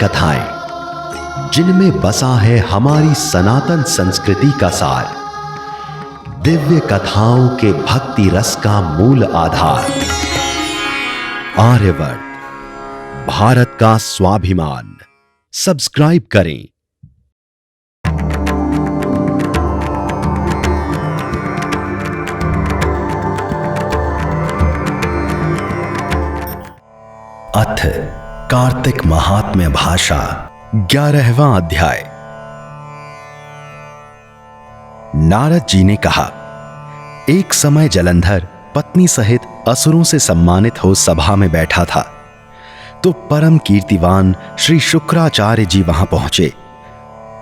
कथाएं जिनमें बसा है हमारी सनातन संस्कृति का सार, दिव्य कथाओं के भक्ति रस का मूल आधार। आर्यवर्त, भारत का स्वाभिमान। सब्सक्राइब करें। अथ कार्तिक महात्म्य भाषा 11वां अध्याय। नारद जी ने कहा, एक समय जलंधर पत्नी सहित असुरों से सम्मानित हो सभा में बैठा था तो परम कीर्तिवान श्री शुक्राचार्य जी वहां पहुंचे,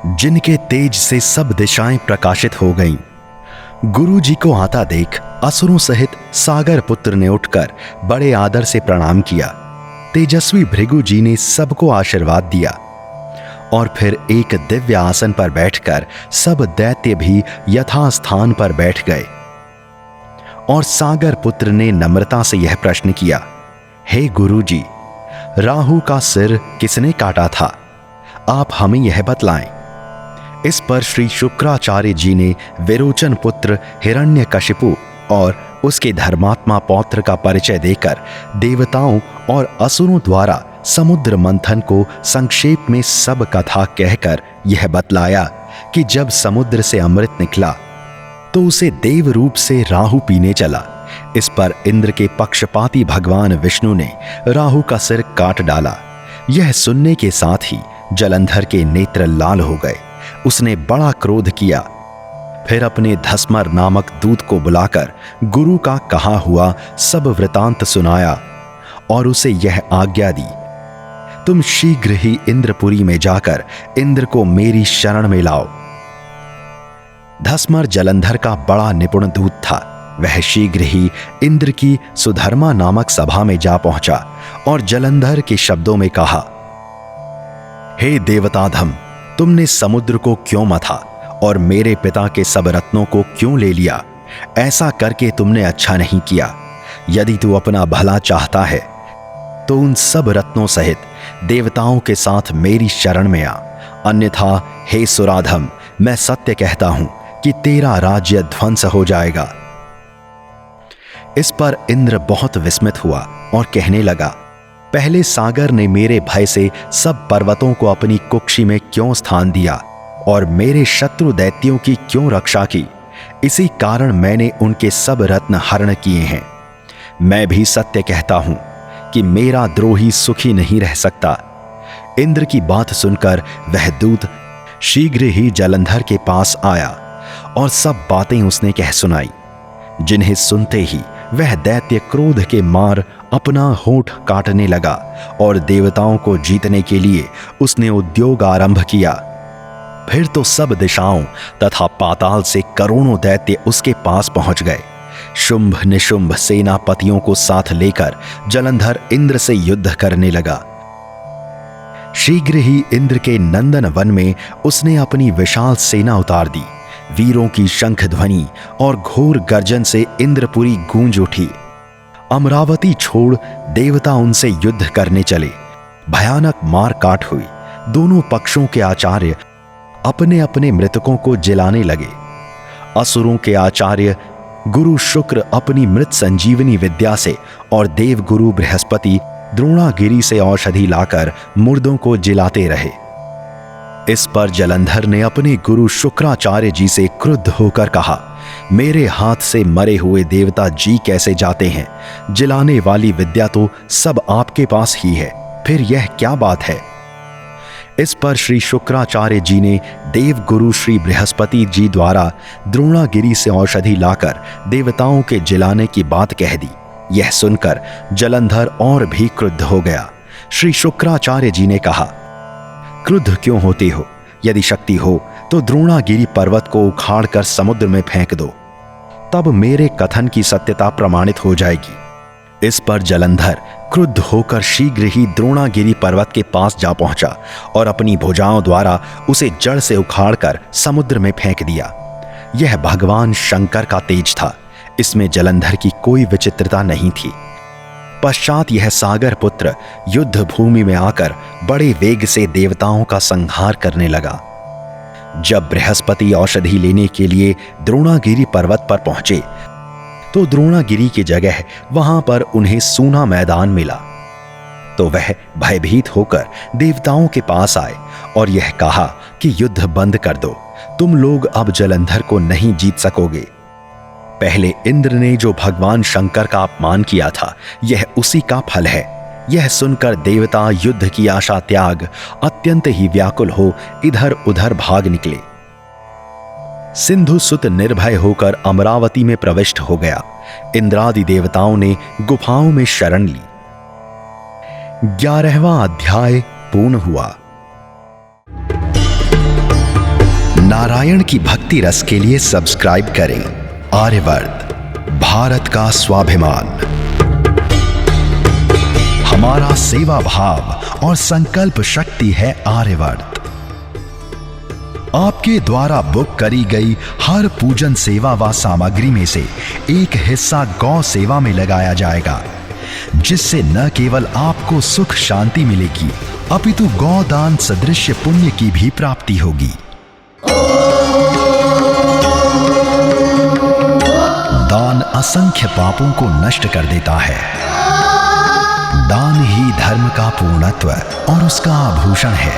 जिनके तेज से सब दिशाएं प्रकाशित हो गईं। गुरु जी को आता देख असुरों सहित सागर पुत्र ने उठकर बड़े आदर से प्रणाम किया। तेजस्वी भृगु जी ने सबको आशीर्वाद दिया और फिर एक दिव्य आसन पर बैठकर सब दैत्य भी यथास्थान पर बैठ गए। और सागर पुत्र ने नम्रता से यह प्रश्न किया, हे गुरु जी, राहु का सिर किसने काटा था? आप हमें यह बतलाएं। इस पर श्री शुक्राचार्य जी ने विरोचन पुत्र हिरण्यकशिपु और उसके धर्मात्मा पौत्र का परिचय देकर देवताओं और असुरों द्वारा समुद्र मंथन को संक्षेप में सब कथा कहकर यह बतलाया कि जब समुद्र से अमृत निकला तो उसे देव रूप से राहु पीने चला। इस पर इंद्र के पक्षपाती भगवान विष्णु ने राहु का सिर काट डाला। यह सुनने के साथ ही जलंधर के नेत्र लाल हो गए। उसने बड़ा क्रोध किया। फिर अपने धस्मर नामक दूत को बुलाकर गुरु का कहा हुआ सब वृतांत सुनाया और उसे यह आज्ञा दी, तुम शीघ्र ही इंद्रपुरी में जाकर इंद्र को मेरी शरण में लाओ। धस्मर जलंधर का बड़ा निपुण दूत था। वह शीघ्र ही इंद्र की सुधर्मा नामक सभा में जा पहुंचा और जलंधर के शब्दों में कहा, हे देवताधम, तुमने समुद्र को क्यों मथा और मेरे पिता के सब रत्नों को क्यों ले लिया? ऐसा करके तुमने अच्छा नहीं किया। यदि तू अपना भला चाहता है तो उन सब रत्नों सहित देवताओं के साथ मेरी शरण में आ, अन्यथा हे सुराधम, मैं सत्य कहता हूं कि तेरा राज्य ध्वंस हो जाएगा। इस पर इंद्र बहुत विस्मित हुआ और कहने लगा, पहले सागर ने मेरे भय से सब पर्वतों को अपनी कुक्षी में क्यों स्थान दिया और मेरे शत्रु दैत्यों की क्यों रक्षा की? इसी कारण मैंने उनके सब रत्न हरण किए हैं। मैं भी सत्य कहता हूं कि मेरा द्रोही सुखी नहीं रह सकता। इंद्र की बात सुनकर वह दूत शीघ्र ही जलंधर के पास आया और सब बातें उसने कह सुनाई, जिन्हें सुनते ही वह दैत्य क्रोध के मार अपना होंठ काटने लगा और देवताओं को जीतने के लिए उसने उद्योग आरंभ किया। फिर तो सब दिशाओं तथा पाताल से करोड़ों दैत्य उसके पास पहुंच गए। शुंभ निशुंभ सेनापतियों को साथ लेकर जलंधर इंद्र से युद्ध करने लगा। शीघ्र ही इंद्र के नंदन वन में उसने अपनी विशाल सेना उतार दी। वीरों की शंख ध्वनि और घोर गर्जन से इंद्रपुरी गूंज उठी। अमरावती छोड़ देवता उनसे युद्ध करने चले। भयानक मार काट हुई। दोनों पक्षों के आचार्य अपने अपने मृतकों को जिलाने लगे। असुरों के आचार्य गुरु शुक्र अपनी मृत संजीवनी विद्या से और देव गुरु बृहस्पति द्रोणागिरी से औषधि लाकर मुर्दों को जिलाते रहे। इस पर जलंधर ने अपने गुरु शुक्राचार्य जी से क्रुद्ध होकर कहा, मेरे हाथ से मरे हुए देवता जी कैसे जाते हैं? जिलाने वाली विद्या तो सब आपके पास ही है, फिर यह क्या बात है? इस पर श्री शुक्राचार्य जी ने देव गुरु श्री बृहस्पति जी द्वारा द्रोणागिरी से औषधि लाकर देवताओं के जिलाने की बात कह दी। यह सुनकर जलंधर और भी क्रुद्ध हो गया। श्री शुक्राचार्य जी ने कहा, क्रुद्ध क्यों होते हो? यदि शक्ति हो तो द्रोणागिरी पर्वत को उखाड़कर समुद्र में फेंक दो, तब मेरे कथन की सत्यता प्रमाणित हो जाएगी। इस पर जलंधर क्रुद्ध होकर शीघ्र ही द्रोणागिरी पर्वत के पास जा पहुंचा और अपनी भुजाओं द्वारा उसे जड़ से उखाड़कर समुद्र में फेंक दिया। यह भगवान शंकर का तेज था। इसमें जलंधर की कोई विचित्रता नहीं थी। पश्चात यह सागर पुत्र युद्ध भूमि में आकर बड़े वेग से देवताओं का संहार करने लगा। जब बृहस्पति औषधि लेने के लिए द्रोणागिरी पर्वत पर पहुंचे तो द्रोणागिरी की जगह वहां पर उन्हें सूना मैदान मिला। तो वह भयभीत होकर देवताओं के पास आए और यह कहा कि युद्ध बंद कर दो, तुम लोग अब जलंधर को नहीं जीत सकोगे। पहले इंद्र ने जो भगवान शंकर का अपमान किया था, यह उसी का फल है। यह सुनकर देवता युद्ध की आशा त्याग अत्यंत ही व्याकुल हो इधर उधर भाग निकले। सिंधु सुत निर्भय होकर अमरावती में प्रविष्ट हो गया। इंद्रादि देवताओं ने गुफाओं में शरण ली। 11वां अध्याय पूर्ण हुआ। नारायण की भक्ति रस के लिए सब्सक्राइब करें। आर्यवर्त, भारत का स्वाभिमान। हमारा सेवा भाव और संकल्प शक्ति है आर्यवर्त। आपके द्वारा बुक करी गई हर पूजन सेवा व सामग्री में से एक हिस्सा गौ सेवा में लगाया जाएगा, जिससे न केवल आपको सुख शांति मिलेगी अपितु गौदान सदृश पुण्य की भी प्राप्ति होगी। दान असंख्य पापों को नष्ट कर देता है। दान ही धर्म का पूर्णत्व और उसका आभूषण है।